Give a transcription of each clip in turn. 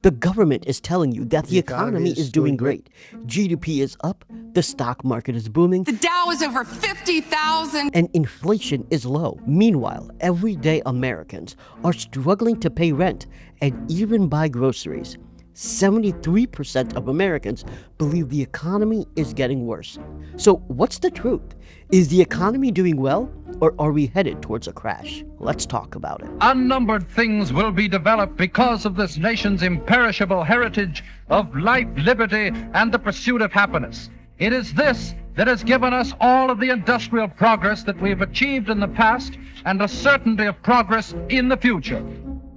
The government is telling you that the economy is doing great. GDP is up, the stock market is booming, The Dow is over 50,000. and inflation is low. Meanwhile, everyday Americans are struggling to pay rent and even buy groceries. 73% of Americans believe the economy is getting worse. So what's the truth? Is the economy doing well, or are we headed towards a crash? Let's talk about it. Unnumbered things will be developed because of this nation's imperishable heritage of life, liberty, and the pursuit of happiness. It is this that has given us all of the industrial progress that we've achieved in the past and a certainty of progress in the future.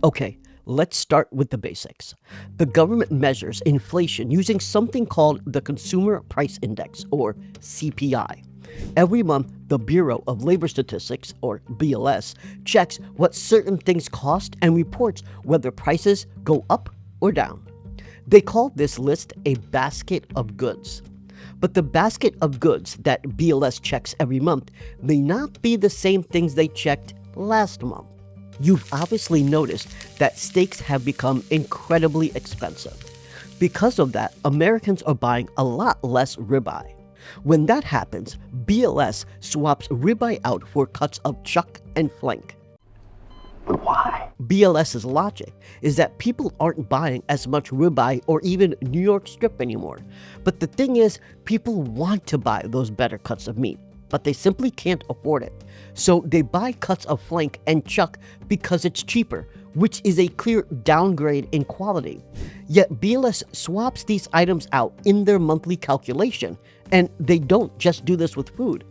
Okay, let's start with the basics. The government measures inflation using something called the Consumer Price Index, or CPI. Every month, the Bureau of Labor Statistics, or BLS, checks what certain things cost and reports whether prices go up or down. They call this list a basket of goods. But the basket of goods that BLS checks every month may not be the same things they checked last month. You've obviously noticed that steaks have become incredibly expensive. Because of that, Americans are buying a lot less ribeye. When that happens, BLS swaps ribeye out for cuts of chuck and flank. But why? BLS's logic is that people aren't buying as much ribeye or even New York strip anymore. But the thing is, people want to buy those better cuts of meat, but they simply can't afford it. So they buy cuts of flank and chuck because it's cheaper, which is a clear downgrade in quality. Yet BLS swaps these items out in their monthly calculation, and they don't just do this with food.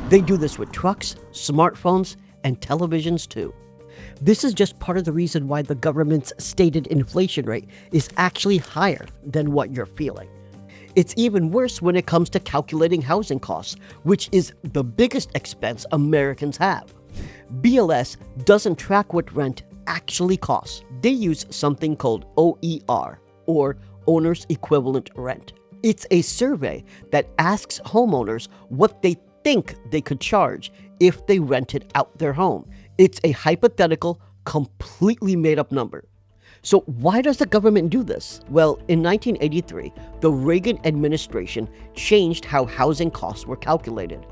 They do this with trucks, smartphones, and televisions too. This is just part of the reason why the government's stated inflation rate is actually higher than what you're feeling. It's even worse when it comes to calculating housing costs, which is the biggest expense Americans have. BLS doesn't track what rent actually costs. They use something called OER, or Owner's Equivalent Rent. It's a survey that asks homeowners what they think they could charge if they rented out their home. It's a hypothetical, completely made-up number. So why does the government do this? Well, in 1983, the Reagan administration changed how housing costs were calculated.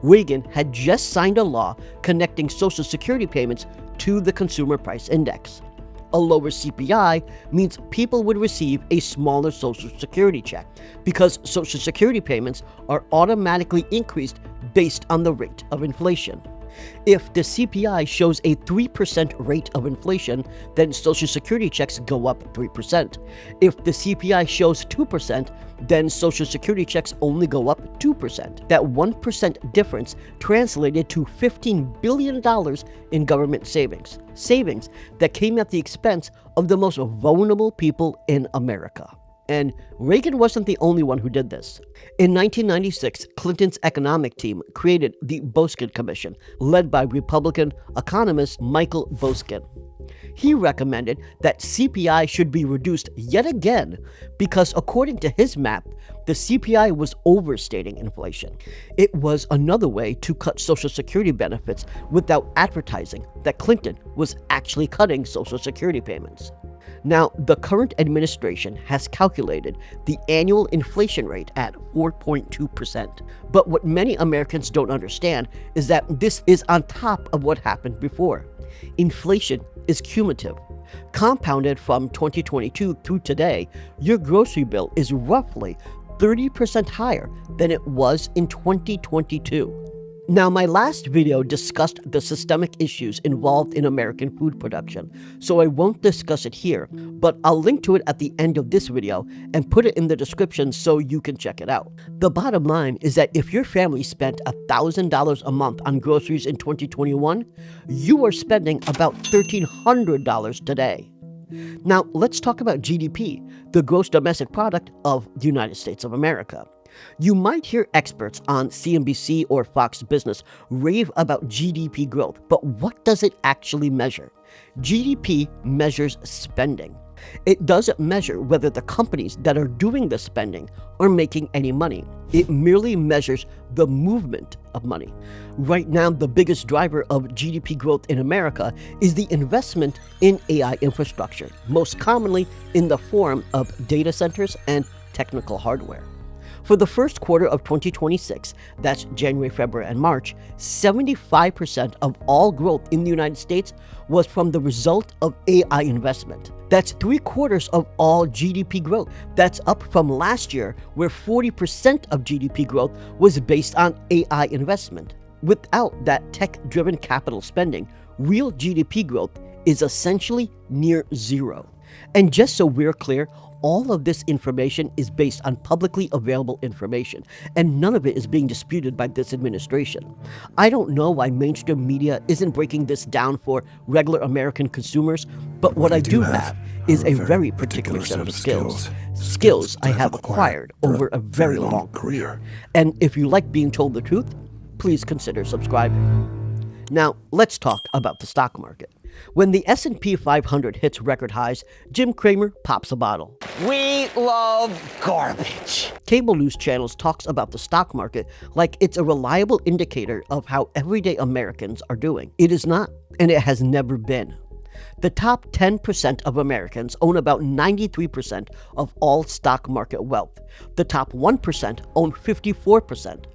Reagan had just signed a law connecting Social Security payments to the Consumer Price Index. A lower CPI means people would receive a smaller Social Security check because Social Security payments are automatically increased based on the rate of inflation. If the CPI shows a 3% rate of inflation, then Social Security checks go up 3%. If the CPI shows 2%, then Social Security checks only go up 2%. That 1% difference translated to $15 billion in government savings. Savings that came at the expense of the most vulnerable people in America. And Reagan wasn't the only one who did this. In 1996, Clinton's economic team created the Boskin Commission, led by Republican economist Michael Boskin. He recommended that CPI should be reduced yet again because, according to his map, the CPI was overstating inflation. It was another way to cut Social Security benefits without advertising that Clinton was actually cutting Social Security payments. Now, the current administration has calculated the annual inflation rate at 4.2%. But what many Americans don't understand is that this is on top of what happened before. Inflation is cumulative. Compounded from 2022 through today, your grocery bill is roughly 30% higher than it was in 2022. Now, my last video discussed the systemic issues involved in American food production, so I won't discuss it here, but I'll link to it at the end of this video and put it in the description so you can check it out. The bottom line is that if your family spent $1,000 a month on groceries in 2021, you are spending about $1,300 today. Now, let's talk about GDP, the gross domestic product of the United States of America. You might hear experts on CNBC or Fox Business rave about GDP growth, but what does it actually measure? GDP measures spending. It doesn't measure whether the companies that are doing the spending are making any money. It merely measures the movement of money. Right now, the biggest driver of GDP growth in America is the investment in AI infrastructure, most commonly in the form of data centers and technical hardware. For the first quarter of 2026, that's January, February, and March, 75% of all growth in the United States was from the result of AI investment. That's 3/4 of all GDP growth. That's up from last year, where 40% of GDP growth was based on AI investment. Without that tech-driven capital spending, real GDP growth is essentially near zero. And just so we're clear, all of this information is based on publicly available information, and none of it is being disputed by this administration. I don't know why mainstream media isn't breaking this down for regular American consumers, but what I do have is a very particular set of skills. Skills I have acquired over a very long career. And if you like being told the truth, please consider subscribing. Now, let's talk about the stock market. When the S&P 500 hits record highs, Jim Cramer pops a bottle. We love garbage. Cable news channels talks about the stock market like it's a reliable indicator of how everyday Americans are doing. It is not, and it has never been. The top 10% of Americans own about 93% of all stock market wealth. The top 1% own 54%.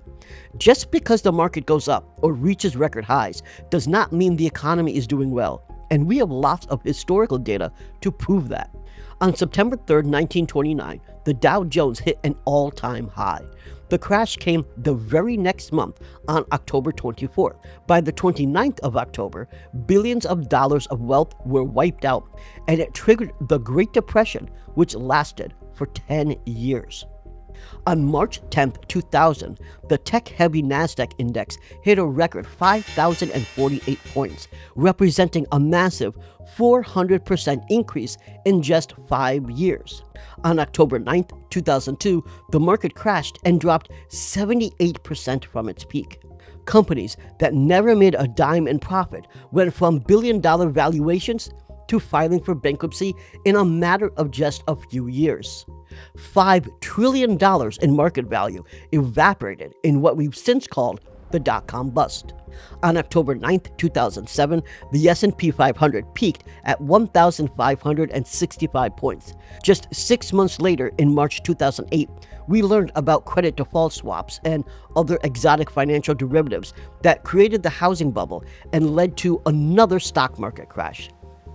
Just because the market goes up or reaches record highs does not mean the economy is doing well, and we have lots of historical data to prove that. On September 3rd, 1929, the Dow Jones hit an all-time high. The crash came the very next month on October 24th. By the 29th of October, billions of dollars of wealth were wiped out, and it triggered the Great Depression, which lasted for 10 years. On March 10, 2000, the tech-heavy NASDAQ index hit a record 5,048 points, representing a massive 400% increase in just 5 years. On October 9, 2002, the market crashed and dropped 78% from its peak. Companies that never made a dime in profit went from billion-dollar valuations to filing for bankruptcy in a matter of just a few years. $5 trillion in market value evaporated in what we've since called the dot-com bust. On October 9, 2007, the S&P 500 peaked at 1,565 points. Just 6 months later, in March 2008, we learned about credit default swaps and other exotic financial derivatives that created the housing bubble and led to another stock market crash.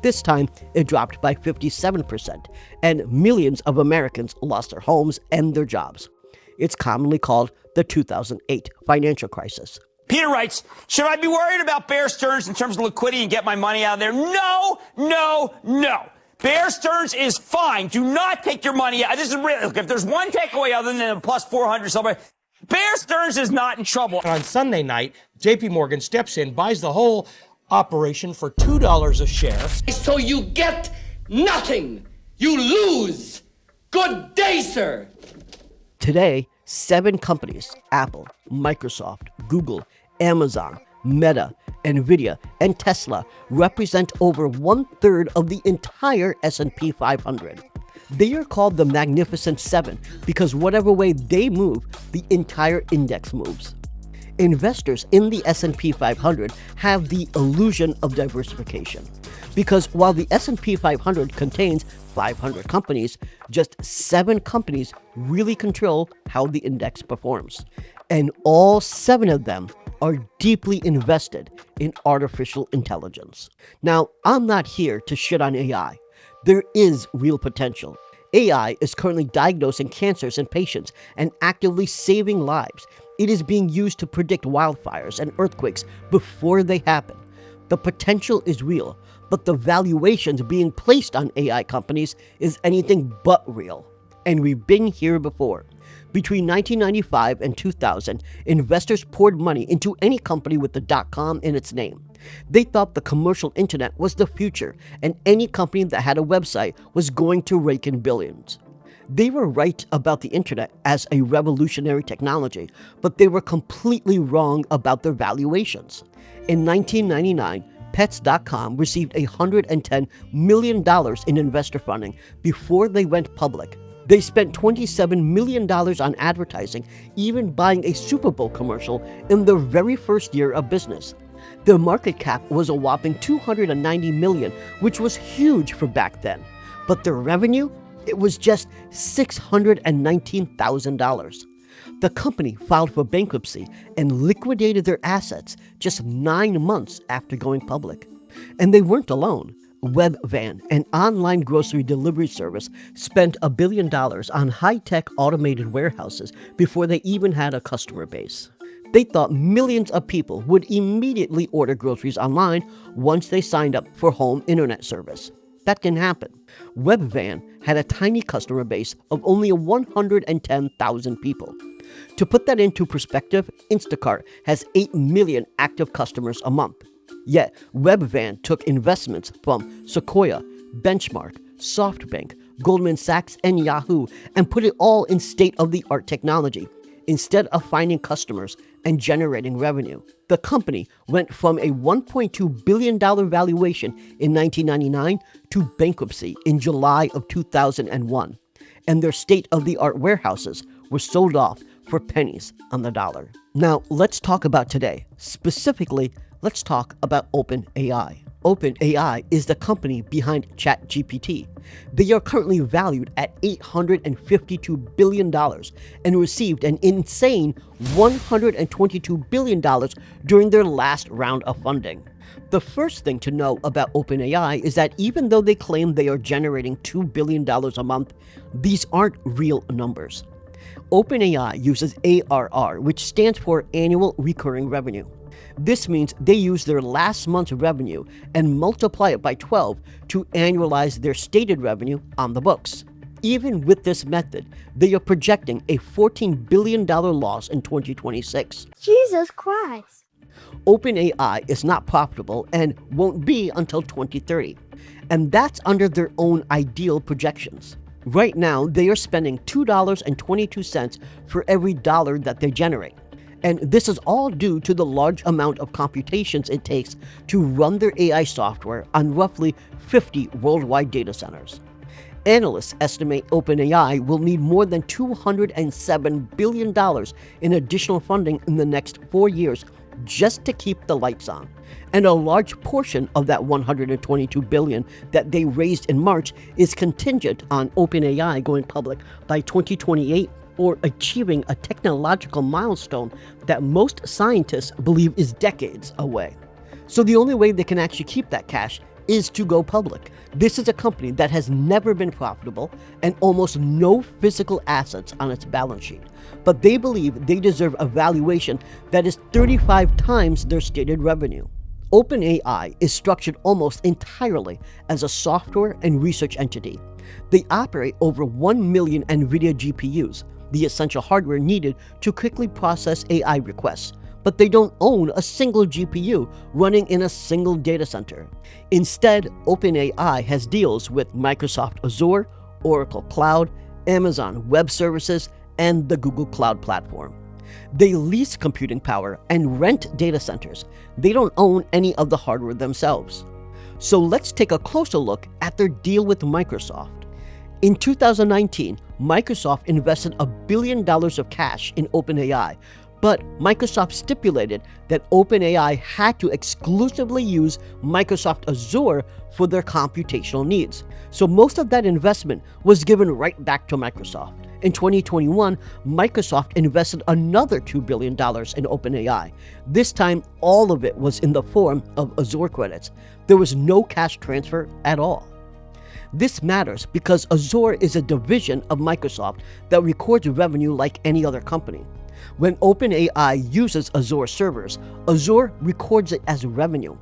This time, it dropped by 57%, and millions of Americans lost their homes and their jobs. It's commonly called the 2008 financial crisis. Peter writes, should I be worried about Bear Stearns in terms of liquidity and get my money out of there? No, no, no. Bear Stearns is fine. Do not take your money out. This is real. Look, if there's one takeaway other than a plus 400 somewhere, Bear Stearns is not in trouble. On Sunday night, JP Morgan steps in, buys the whole operation for $2 a share. So you get nothing. You lose. Good day, sir. Today, 7 companies, Apple, Microsoft, Google, Amazon, Meta, Nvidia, and Tesla, represent over 1/3 of the entire S&P 500. They are called the Magnificent Seven because whatever way they move, the entire index moves. Investors in the S&P 500 have the illusion of diversification, because while the S&P 500 contains 500 companies, just 7 companies really control how the index performs. And all 7 of them are deeply invested in artificial intelligence. Now, I'm not here to shit on AI. There is real potential. AI is currently diagnosing cancers in patients and actively saving lives. It is being used to predict wildfires and earthquakes before they happen. The potential is real, but the valuations being placed on AI companies is anything but real. And we've been here before. Between 1995 and 2000, investors poured money into any company with the .com in its name. They thought the commercial internet was the future, and any company that had a website was going to rake in billions. They were right about the internet as a revolutionary technology, but they were completely wrong about their valuations. In 1999, Pets.com received $110 million in investor funding before they went public. They spent $27 million on advertising, even buying a Super Bowl commercial in their very first year of business. Their market cap was a whopping $290 million, which was huge for back then. But their revenue? It was just $619,000. The company filed for bankruptcy and liquidated their assets just 9 months after going public. And they weren't alone. Webvan, an online grocery delivery service, spent $1 billion on high-tech automated warehouses before they even had a customer base. They thought millions of people would immediately order groceries online once they signed up for home internet service. That didn't happen. Webvan had a tiny customer base of only 110,000 people. To put that into perspective, Instacart has 8 million active customers a month. Yet, Webvan took investments from Sequoia, Benchmark, SoftBank, Goldman Sachs, and Yahoo and put it all in state-of-the-art technology instead of finding customers and generating revenue. The company went from a $1.2 billion valuation in 1999 to bankruptcy in July of 2001, and their state-of-the-art warehouses were sold off for pennies on the dollar. Now, let's talk about today. Specifically, let's talk about OpenAI. OpenAI is the company behind Chat GPT. They are currently valued at $852 billion and received an insane $122 billion during their last round of funding. The first thing to know about OpenAI is that even though they claim they are generating $2 billion a month, these aren't real numbers. OpenAI uses ARR, which stands for Annual Recurring Revenue. This means they use their last month's revenue and multiply it by 12 to annualize their stated revenue on the books. Even with this method, they are projecting a $14 billion loss in 2026. Jesus Christ. OpenAI is not profitable and won't be until 2030, and that's under their own ideal projections. Right now, they are spending $2.22 for every dollar that they generate. And this is all due to the large amount of computations it takes to run their AI software on roughly 50 worldwide data centers. Analysts estimate OpenAI will need more than $207 billion in additional funding in the next 4 years just to keep the lights on. And a large portion of that $122 billion that they raised in March is contingent on OpenAI going public by 2028 or achieving a technological milestone that most scientists believe is decades away. So the only way they can actually keep that cash is to go public. This is a company that has never been profitable and almost no physical assets on its balance sheet. But they believe they deserve a valuation that is 35 times their stated revenue. OpenAI is structured almost entirely as a software and research entity. They operate over 1 million NVIDIA GPUs, the essential hardware needed to quickly process AI requests, but they don't own a single GPU running in a single data center. Instead, OpenAI has deals with Microsoft Azure, Oracle Cloud, Amazon Web Services, and the Google Cloud Platform. They lease computing power and rent data centers. They don't own any of the hardware themselves. So let's take a closer look at their deal with Microsoft. In 2019, Microsoft invested $1 billion of cash in OpenAI, but Microsoft stipulated that OpenAI had to exclusively use Microsoft Azure for their computational needs. So most of that investment was given right back to Microsoft. In 2021, Microsoft invested another $2 billion in OpenAI. This time, all of it was in the form of Azure credits. There was no cash transfer at all. This matters because Azure is a division of Microsoft that records revenue like any other company. When OpenAI uses Azure servers, Azure records it as revenue,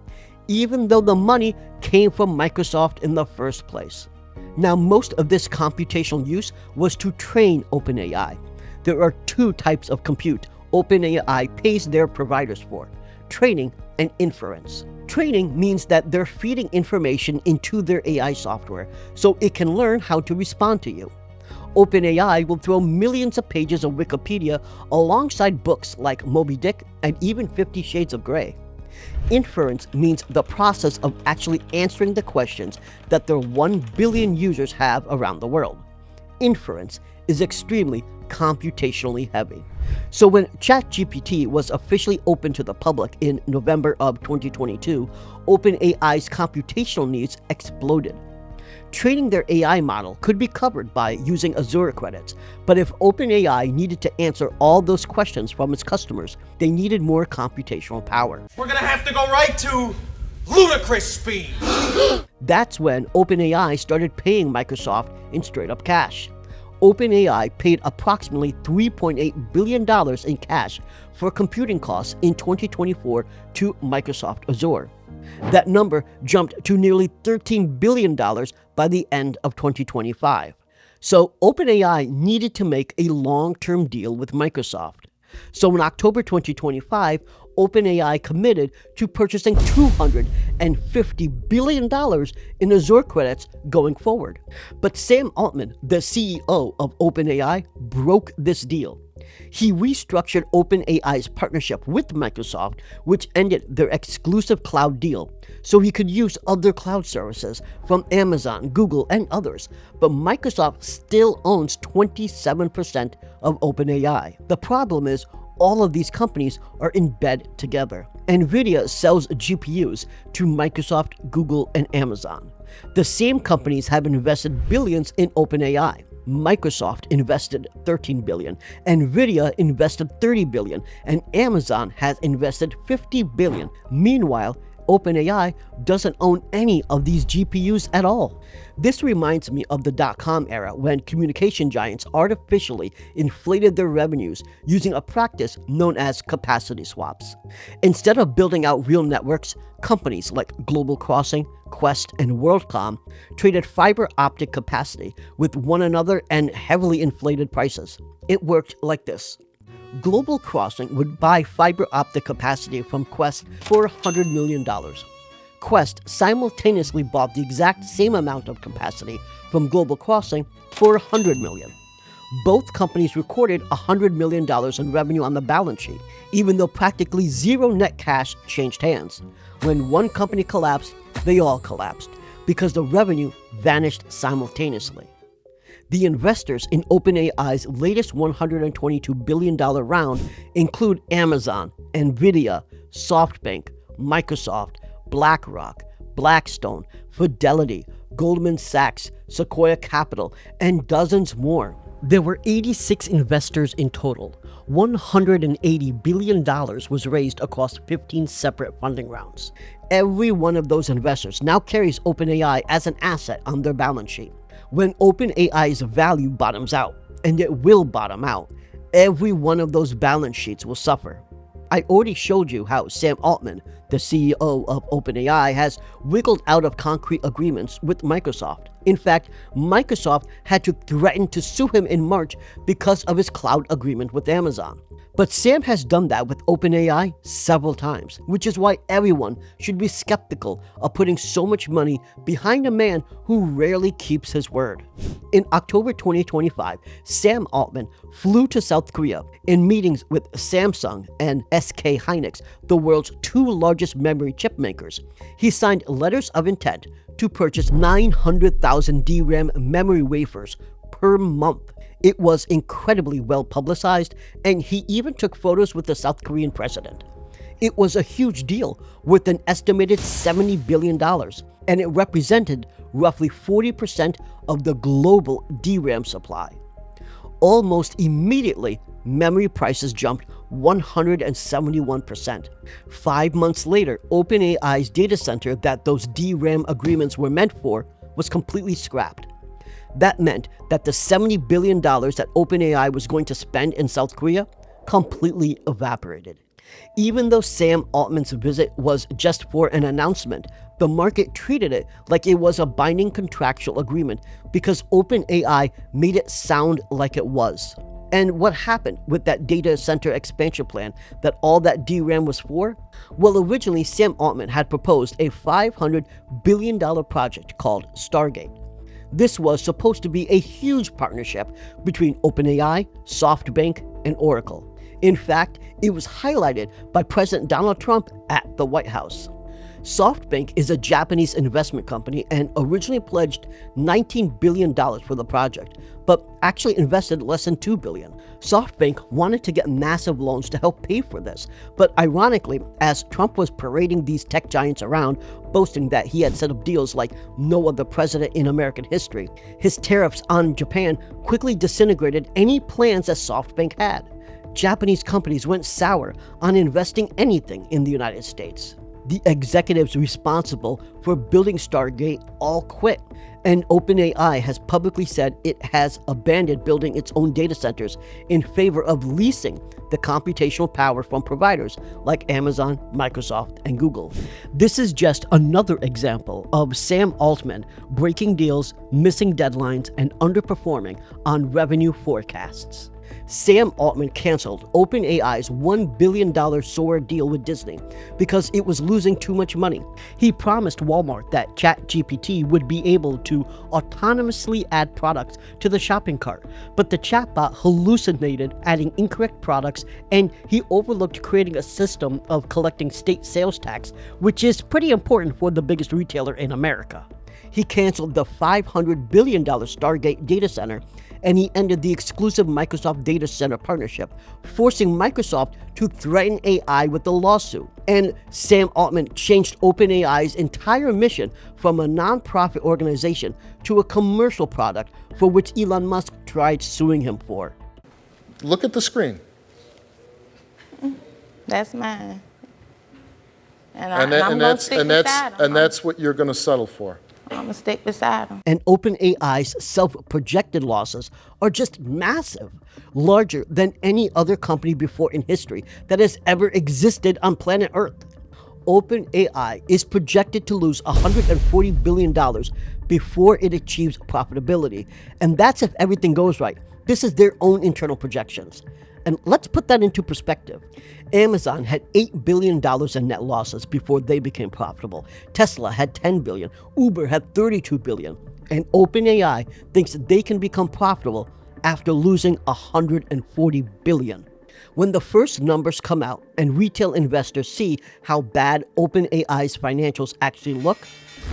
even though the money came from Microsoft in the first place. Now, most of this computational use was to train OpenAI. There are two types of compute OpenAI pays their providers for: training and inference. Training means that they're feeding information into their AI software so it can learn how to respond to you. OpenAI will throw millions of pages of Wikipedia alongside books like Moby Dick and even 50 Shades of Grey. Inference means the process of actually answering the questions that their 1 billion users have around the world. Inference is extremely computationally heavy. So when ChatGPT was officially open to the public in November of 2022, OpenAI's computational needs exploded. Training their AI model could be covered by using Azure credits, but if OpenAI needed to answer all those questions from its customers, they needed more computational power. We're gonna have to go right to ludicrous speed. That's when OpenAI started paying Microsoft in straight-up cash. OpenAI paid approximately $3.8 billion in cash for computing costs in 2024 to Microsoft Azure. That number jumped to nearly $13 billion by the end of 2025. So OpenAI needed to make a long-term deal with Microsoft. So in October 2025, OpenAI committed to purchasing $250 billion in Azure credits going forward. But Sam Altman, the CEO of OpenAI, broke this deal. He restructured OpenAI's partnership with Microsoft, which ended their exclusive cloud deal, so he could use other cloud services from Amazon, Google, and others. But Microsoft still owns 27% of OpenAI. The problem is, all of these companies are in bed together. NVIDIA sells GPUs to Microsoft, Google, and Amazon. The same companies have invested billions in OpenAI. Microsoft invested $13 billion, NVIDIA invested $30 billion, and Amazon has invested $50 billion. Meanwhile, OpenAI doesn't own any of these GPUs at all. This reminds me of the dot-com era when communication giants artificially inflated their revenues using a practice known as capacity swaps. Instead of building out real networks, companies like Global Crossing, Quest, and WorldCom traded fiber optic capacity with one another and heavily inflated prices. It worked like this. Global Crossing would buy fiber optic capacity from Quest for $100 million. Quest simultaneously bought the exact same amount of capacity from Global Crossing for $100 million. Both companies recorded $100 million in revenue on the balance sheet, even though practically zero net cash changed hands. When one company collapsed, they all collapsed, because the revenue vanished simultaneously. The investors in OpenAI's latest $122 billion round include Amazon, NVIDIA, SoftBank, Microsoft, BlackRock, Blackstone, Fidelity, Goldman Sachs, Sequoia Capital, and dozens more. There were 86 investors in total. $180 billion was raised across 15 separate funding rounds. Every one of those investors now carries OpenAI as an asset on their balance sheet. When OpenAI's value bottoms out, and it will bottom out, every one of those balance sheets will suffer. I already showed you how Sam Altman, the CEO of OpenAI, has wiggled out of concrete agreements with Microsoft. In fact, Microsoft had to threaten to sue him in March because of his cloud agreement with Amazon. But Sam has done that with OpenAI several times, which is why everyone should be skeptical of putting so much money behind a man who rarely keeps his word. In October 2025, Sam Altman flew to South Korea in meetings with Samsung and SK Hynix, the world's two largest memory chip makers. He signed letters of intent to purchase 900,000 DRAM memory wafers per month. It was incredibly well publicized, and he even took photos with the South Korean president. It was a huge deal, worth an estimated $70 billion, and it represented roughly 40% of the global DRAM supply. Almost immediately, memory prices jumped 171%. 5 months later, OpenAI's data center that those DRAM agreements were meant for was completely scrapped. That meant that the $70 billion that OpenAI was going to spend in South Korea completely evaporated. Even though Sam Altman's visit was just for an announcement, the market treated it like it was a binding contractual agreement because OpenAI made it sound like it was. And what happened with that data center expansion plan that all that DRAM was for? Well, originally Sam Altman had proposed a $500 billion project called Stargate. This was supposed to be a huge partnership between OpenAI, SoftBank, and Oracle. In fact, it was highlighted by President Donald Trump at the White House. SoftBank is a Japanese investment company and originally pledged $19 billion for the project, but actually invested less than $2 billion. SoftBank wanted to get massive loans to help pay for this, but ironically, as Trump was parading these tech giants around, boasting that he had set up deals like no other president in American history, his tariffs on Japan quickly disintegrated any plans that SoftBank had. Japanese companies went sour on investing anything in the United States. The executives responsible for building Stargate all quit, and OpenAI has publicly said it has abandoned building its own data centers in favor of leasing the computational power from providers like Amazon, Microsoft, and Google. This is just another example of Sam Altman breaking deals, missing deadlines, and underperforming on revenue forecasts. Sam Altman canceled OpenAI's $1 billion Sora deal with Disney because it was losing too much money. He promised Walmart that Chat GPT would be able to autonomously add products to the shopping cart, but the chatbot hallucinated adding incorrect products, and he overlooked creating a system of collecting state sales tax, which is pretty important for the biggest retailer in America. He canceled the $500 billion Stargate data center, and he ended the exclusive Microsoft data center partnership, forcing Microsoft to threaten AI with a lawsuit. And Sam Altman changed OpenAI's entire mission from a nonprofit organization to a commercial product for which Elon Musk tried suing him for. Look at the screen. That's mine. I'm going to stick beside him. And that's what you're going to settle for. I'm going to stick beside him. And OpenAI's self-projected losses are just massive, larger than any other company before in history that has ever existed on planet Earth. OpenAI is projected to lose $140 billion before it achieves profitability, and that's if everything goes right. This is their own internal projections. And let's put that into perspective. Amazon had $8 billion in net losses before they became profitable. Tesla had $10 billion. Uber had $32 billion. And OpenAI thinks they can become profitable after losing $140 billion. When the first numbers come out and retail investors see how bad OpenAI's financials actually look,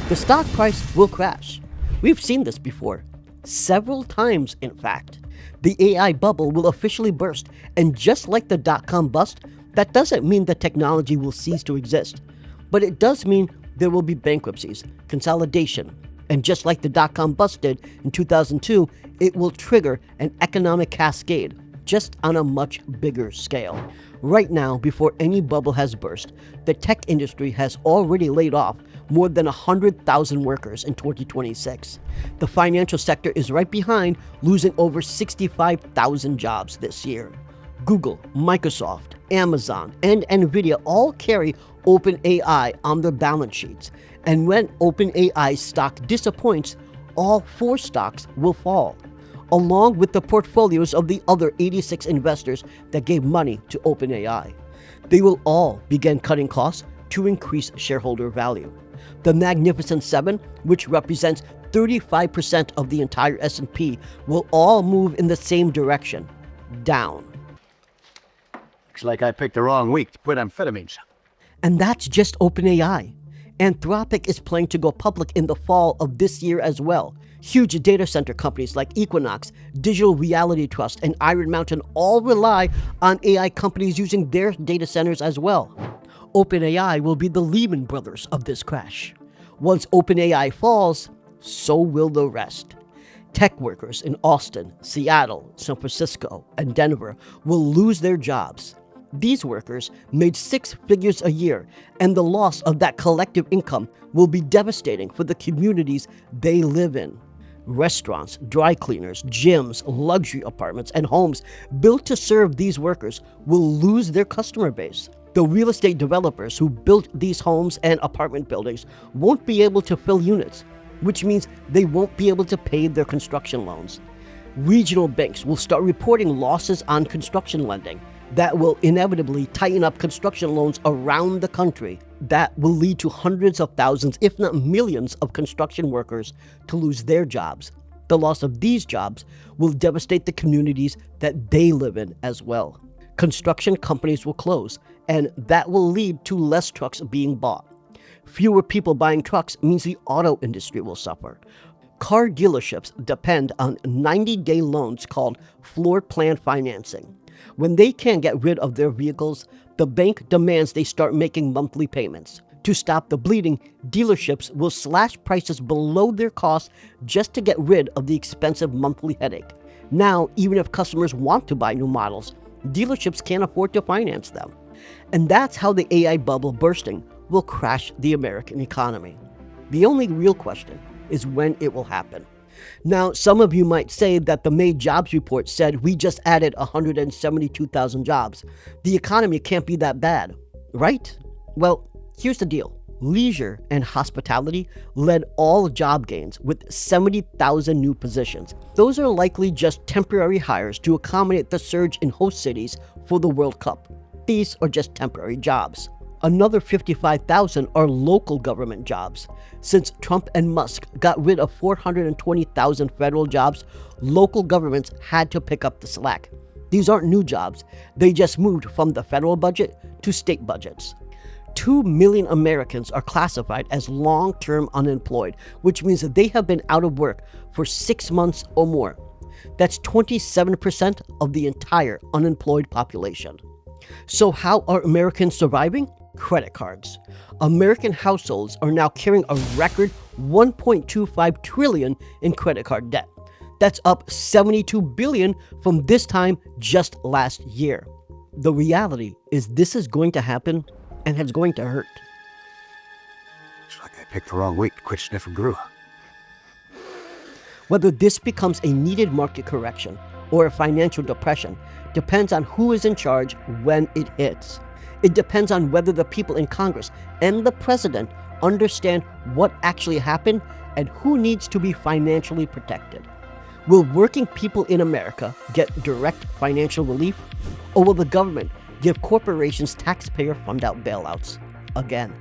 the stock price will crash. We've seen this before. Several times, in fact. The AI bubble will officially burst, and just like the dot-com bust, that doesn't mean the technology will cease to exist. But it does mean there will be bankruptcies, consolidation, and just like the dot-com bust did in 2002, it will trigger an economic cascade, just on a much bigger scale. Right now, before any bubble has burst, the tech industry has already laid off more than 100,000 workers in 2026. The financial sector is right behind, losing over 65,000 jobs this year. Google, Microsoft, Amazon, and Nvidia all carry OpenAI on their balance sheets. And when OpenAI's stock disappoints, all four stocks will fall, along with the portfolios of the other 86 investors that gave money to OpenAI. They will all begin cutting costs to increase shareholder value. The Magnificent Seven, which represents 35% of the entire S&P, will all move in the same direction, down. Looks like I picked the wrong week to quit amphetamines. And that's just OpenAI. Anthropic is planning to go public in the fall of this year as well. Huge data center companies like Equinox, Digital Reality Trust, and Iron Mountain all rely on AI companies using their data centers as well. OpenAI will be the Lehman Brothers of this crash. Once OpenAI falls, so will the rest. Tech workers in Austin, Seattle, San Francisco, and Denver will lose their jobs. These workers made 6 figures a year, and the loss of that collective income will be devastating for the communities they live in. Restaurants, dry cleaners, gyms, luxury apartments, and homes built to serve these workers will lose their customer base. The real estate developers who built these homes and apartment buildings won't be able to fill units, which means they won't be able to pay their construction loans. Regional banks will start reporting losses on construction lending. That will inevitably tighten up construction loans around the country. That will lead to hundreds of thousands, if not millions, of construction workers to lose their jobs. The loss of these jobs will devastate the communities that they live in as well. Construction companies will close, and that will lead to less trucks being bought. Fewer people buying trucks means the auto industry will suffer. Car dealerships depend on 90-day loans called floor plan financing. When they can't get rid of their vehicles, the bank demands they start making monthly payments. To stop the bleeding, dealerships will slash prices below their cost just to get rid of the expensive monthly headache. Now, even if customers want to buy new models, dealerships can't afford to finance them. And that's how the AI bubble bursting will crash the American economy. The only real question is when it will happen. Now, some of you might say that the May jobs report said we just added 172,000 jobs. The economy can't be that bad, right? Well, here's the deal. Leisure and hospitality led all job gains with 70,000 new positions. Those are likely just temporary hires to accommodate the surge in host cities for the World Cup. These are just temporary jobs. Another 55,000 are local government jobs. Since Trump and Musk got rid of 420,000 federal jobs, local governments had to pick up the slack. These aren't new jobs. They just moved from the federal budget to state budgets. 2 million Americans are classified as long-term unemployed, which means that they have been out of work for 6 months or more. That's 27% of the entire unemployed population. So how are Americans surviving? Credit cards. American households are now carrying a record $1.25 trillion in credit card debt. That's up $72 billion from this time just last year. The reality is this is going to happen, and it's going to hurt. It's like I picked the wrong week to quit sniffing glue. Whether this becomes a needed market correction or a financial depression depends on who is in charge when it hits. It depends on whether the people in Congress and the president understand what actually happened and who needs to be financially protected. Will working people in America get direct financial relief, or will the government give corporations taxpayer fund-out bailouts again?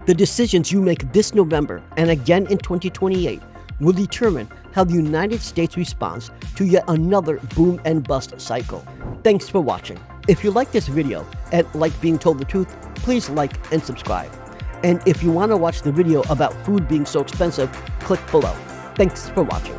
The decisions you make this November and again in 2028 will determine how the United States responds to yet another boom and bust cycle. Thanks for watching. If you like this video and like being told the truth, please like and subscribe. And if you want to watch the video about food being so expensive, click below. Thanks for watching.